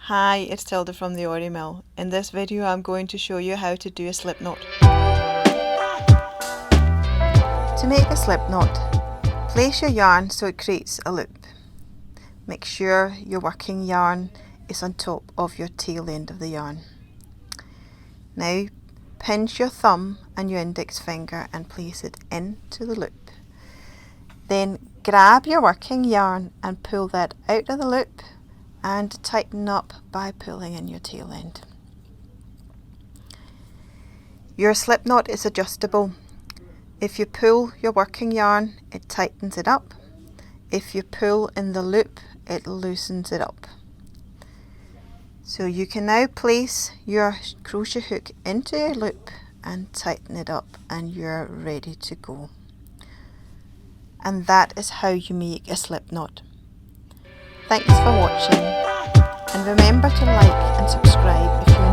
Hi, it's Tilda from the Ori Mill. In this video I'm going to show you how to do a slip knot. To make a slip knot, place your yarn so it creates a loop. Make sure your working yarn is on top of your tail end of the yarn. Now pinch your thumb and your index finger and place it into the loop. Then grab your working yarn and pull that out of the loop and tighten up by pulling in your tail end. Your slip knot is adjustable. If you pull your working yarn, it tightens it up. If you pull in the loop, it loosens it up. So you can now place your crochet hook into your loop and tighten it up, and you're ready to go. And that is how you make a slip knot. Thanks for watching, and remember to like and subscribe if you